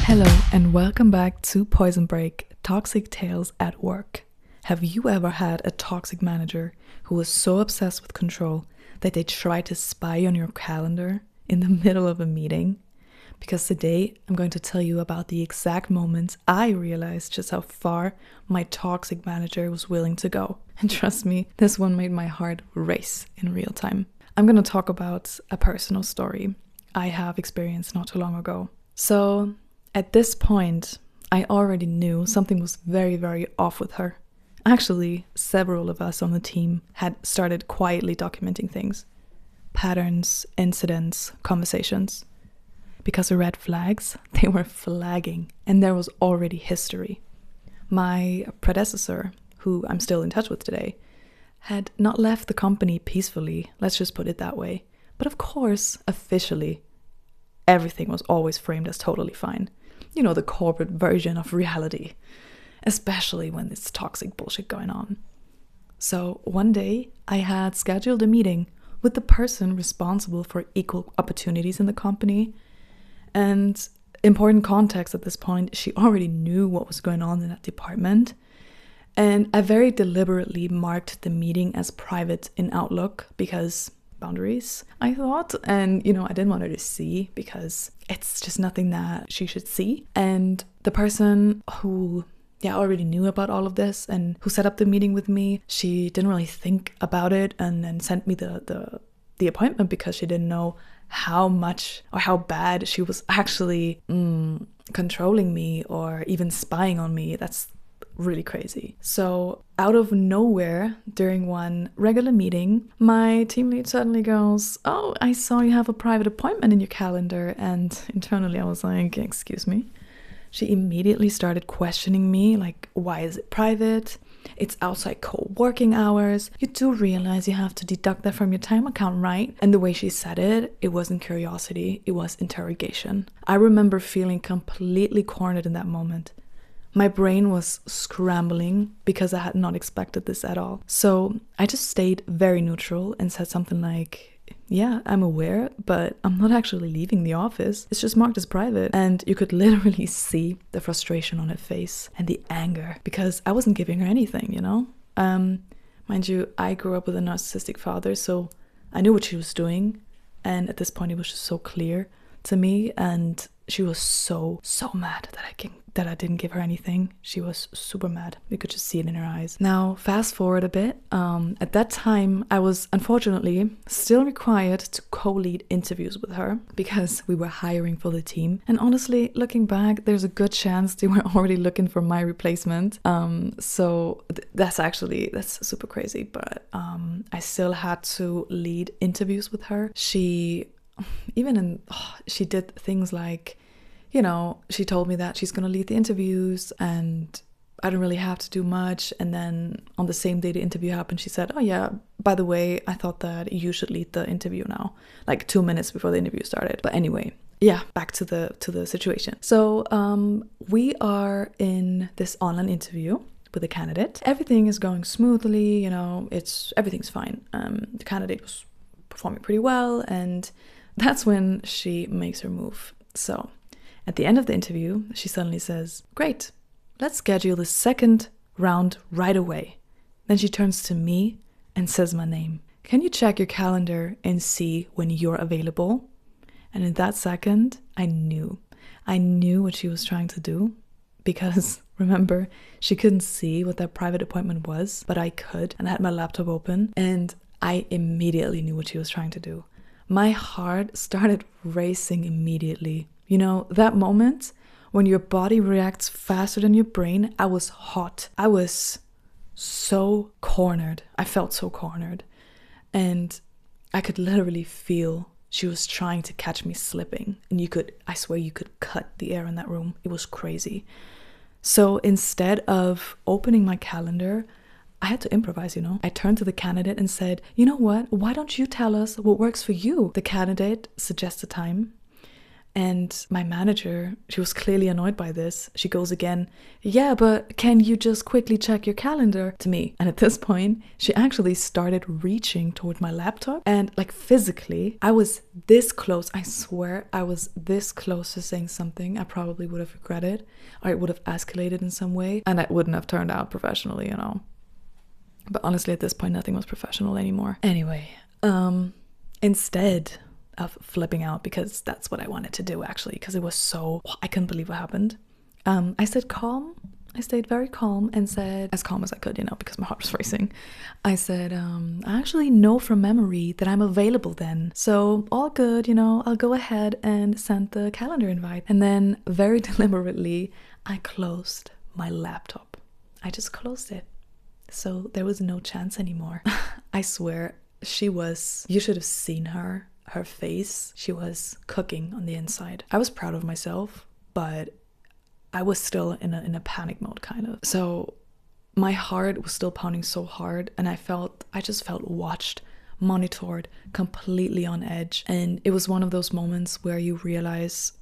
Hello and welcome back to Poison Break, Toxic Tales at Work. Have you ever had a toxic manager who was so obsessed with control that they tried to spy on your calendar in the middle of a meeting? Because today I'm going to tell you about the exact moments I realized just how far my toxic manager was willing to go. And trust me, this one made my heart race in real time. I'm going to talk about a personal story I have experienced not too long ago. So at this point, I already knew something was very, very off with her. Actually, several of us on the team had started quietly documenting things. Patterns, incidents, conversations. Because the red flags, they were flagging, and there was already history. My predecessor, who I'm still in touch with today, had not left the company peacefully, let's just put it that way. But of course, officially, everything was always framed as totally fine. You know, the corporate version of reality, especially when there's toxic bullshit going on. So one day, I had scheduled a meeting with the person responsible for equal opportunities in the company. And important context at this point, she already knew what was going on in that department. And I very deliberately marked the meeting as private in Outlook because boundaries, I thought. And, I didn't want her to see because it's just nothing that she should see. And the person who already knew about all of this and who set up the meeting with me, she didn't really think about it and then sent me the appointment because she didn't know how much or how bad she was actually controlling me or even spying on me. That's really crazy. So out of nowhere, during one regular meeting, my team lead suddenly goes, "Oh, I saw you have a private appointment in your calendar." And internally I was like, "Excuse me?" She immediately started questioning me, like, "Why is it private? It's outside co-working hours. You do realize you have to deduct that from your time account, right?" And the way she said it, it wasn't curiosity, it was interrogation. I remember feeling completely cornered in that moment. My brain was scrambling because I had not expected this at all. So I just stayed very neutral and said something like, "Yeah, I'm aware, but I'm not actually leaving the office. It's just marked as private." And you could literally see the frustration on her face and the anger because I wasn't giving her anything, Mind you, I grew up with a narcissistic father, so I knew what she was doing. And at this point, it was just so clear to me. And she was so mad that I didn't give her anything. She was super mad. We could just see it in her eyes. Now, fast forward a bit. At that time, I was unfortunately still required to co-lead interviews with her because we were hiring for the team. And honestly, looking back, there's a good chance they were already looking for my replacement. So that's super crazy. But I still had to lead interviews with her. She did things like, she told me that she's going to lead the interviews and I don't really have to do much. And then on the same day the interview happened, she said, "Oh yeah, by the way, I thought that you should lead the interview now," like 2 minutes before the interview started. But anyway, back to the situation. So we are in this online interview with a candidate. Everything is going smoothly, everything's fine. The candidate was performing pretty well, and that's when she makes her move. So at the end of the interview, she suddenly says, "Great, let's schedule the second round right away." Then she turns to me and says my name. "Can you check your calendar and see when you're available?" And in that second, I knew what she was trying to do because remember, she couldn't see what that private appointment was, but I could, and I had my laptop open, and I immediately knew what she was trying to do. My heart started racing immediately. That moment when your body reacts faster than your brain, I was hot. I was so cornered. I felt so cornered. And I could literally feel she was trying to catch me slipping. And I swear you could cut the air in that room. It was crazy. So instead of opening my calendar, I had to improvise, I turned to the candidate and said, "You know what? Why don't you tell us what works for you?" The candidate suggests a time. And my manager, she was clearly annoyed by this. She goes again, yeah, but can you just quickly check your calendar to me? And at this point, she actually started reaching toward my laptop. And like physically, I was this close. I swear I was this close to saying something I probably would have regretted, or it would have escalated in some way. And it wouldn't have turned out professionally, you know. But honestly, at this point, nothing was professional anymore. Anyway, instead of flipping out, because that's what I wanted to do actually, because it was so, I couldn't believe what happened. I stayed calm. I stayed very calm and said, as calm as I could, you know, because my heart was racing. I said, I actually know from memory that I'm available then. So all good, you know, I'll go ahead and send the calendar invite. And then very deliberately, I closed my laptop. I just closed it. So there was no chance anymore. I swear, you should have seen her face. She was cooking on the inside. I was proud of myself, but I was still in a panic mode kind of. So my heart was still pounding so hard, and I just felt watched, monitored, completely on edge. And it was one of those moments where you realize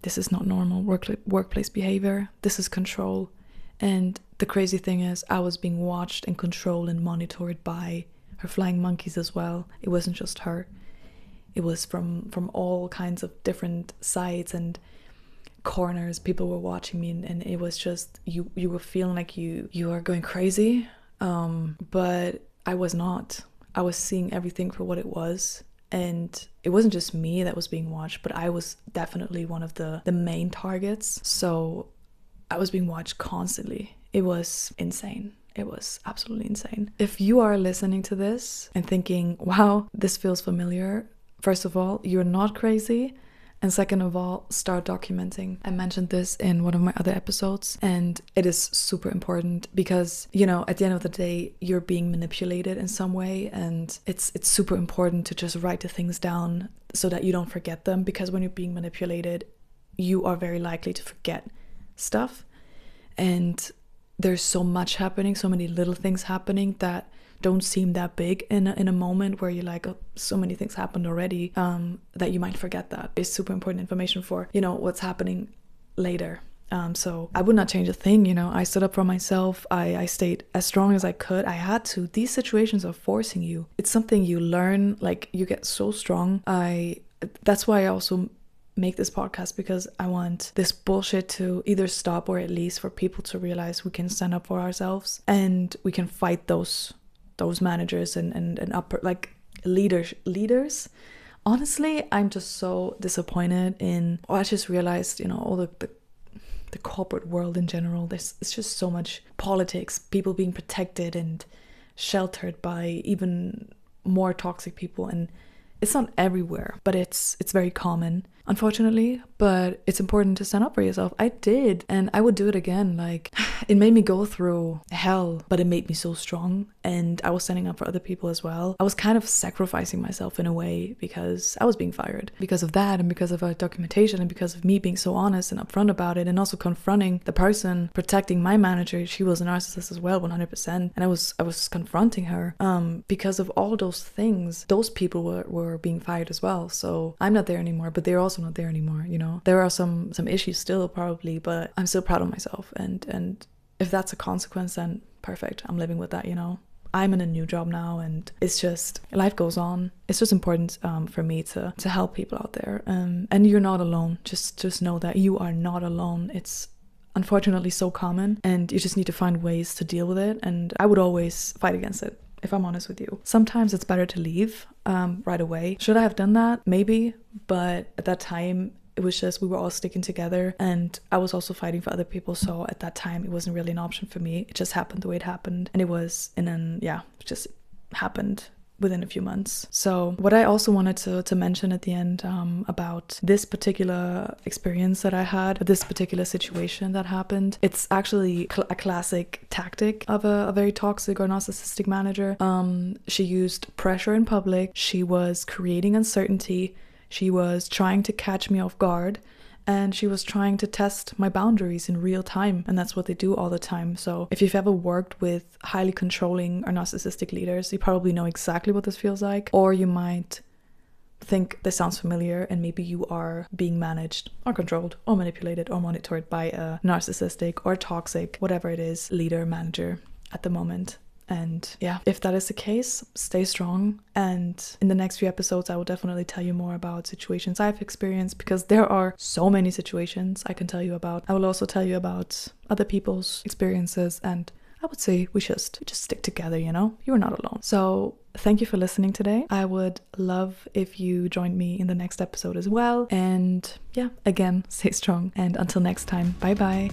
this is not normal workplace behavior. This is control. And the crazy thing is, I was being watched and controlled and monitored by her flying monkeys as well. It wasn't just her. It was from all kinds of different sides and corners. People were watching me, and it was just, you were feeling like you are going crazy. But I was not. I was seeing everything for what it was. And it wasn't just me that was being watched, but I was definitely one of the main targets. So I was being watched constantly. It was insane. It was absolutely insane. If you are listening to this and thinking, wow, this feels familiar, first of all, you're not crazy. And second of all, start documenting. I mentioned this in one of my other episodes, and it is super important because, you know, at the end of the day, you're being manipulated in some way, and it's super important to just write the things down so that you don't forget them, because when you're being manipulated, you are very likely to forget stuff. And there's so much happening, so many little things happening that don't seem that big in a moment where you're like, oh, so many things happened already, that you might forget that. It's super important information for, you know, what's happening later. So I would not change a thing, you know. I stood up for myself. I stayed as strong as I could. I had to. These situations are forcing you. It's something you learn, like you get so strong. That's why I also make this podcast, because I want this bullshit to either stop, or at least for people to realize we can stand up for ourselves and we can fight those managers and upper, like, leaders. Honestly, I'm just so disappointed in, I just realized, you know, all the corporate world in general. It's just so much politics, people being protected and sheltered by even more toxic people, and it's not everywhere, but it's very common, unfortunately. But it's important to stand up for yourself. I did, and I would do it again. Like, it made me go through hell, but it made me so strong, and I was standing up for other people as well. I was kind of sacrificing myself in a way, because I was being fired because of that, and because of our documentation, and because of me being so honest and upfront about it, and also confronting the person protecting my manager. She was a narcissist as well, 100%, and I was confronting her because of all those things. Those people were being fired as well. So I'm not there anymore, but they're also not there anymore, you know. There are some issues still, probably, but I'm still proud of myself, and if that's a consequence, then perfect. I'm living with that, you know. I'm in a new job now, and it's just, life goes on. It's just important for me to help people out there, and you're not alone. Just know that you are not alone. It's unfortunately so common, and you just need to find ways to deal with it, and I would always fight against it, if I'm honest with you. Sometimes it's better to leave right away. Should I have done that? Maybe, but at that time, it was just, we were all sticking together, and I was also fighting for other people. So at that time, it wasn't really an option for me. It just happened the way it happened, and it just happened within a few months. So what I also wanted to mention at the end about this particular experience that I had, this particular situation that happened, it's actually a classic tactic of a very toxic or narcissistic manager. She used pressure in public. She was creating uncertainty. She was trying to catch me off guard, and she was trying to test my boundaries in real time, and that's what they do all the time. So if you've ever worked with highly controlling or narcissistic leaders, you probably know exactly what this feels like, or you might think this sounds familiar and maybe you are being managed or controlled or manipulated or monitored by a narcissistic or toxic, whatever it is, leader, manager at the moment. And yeah, if that is the case, stay strong. And in the next few episodes, I will definitely tell you more about situations I've experienced, because there are so many situations I can tell you about. I will also tell you about other people's experiences, and I would say we just stick together, you know? You're not alone. So thank you for listening today. I would love if you joined me in the next episode as well. And yeah, again, stay strong. And until next time, bye bye.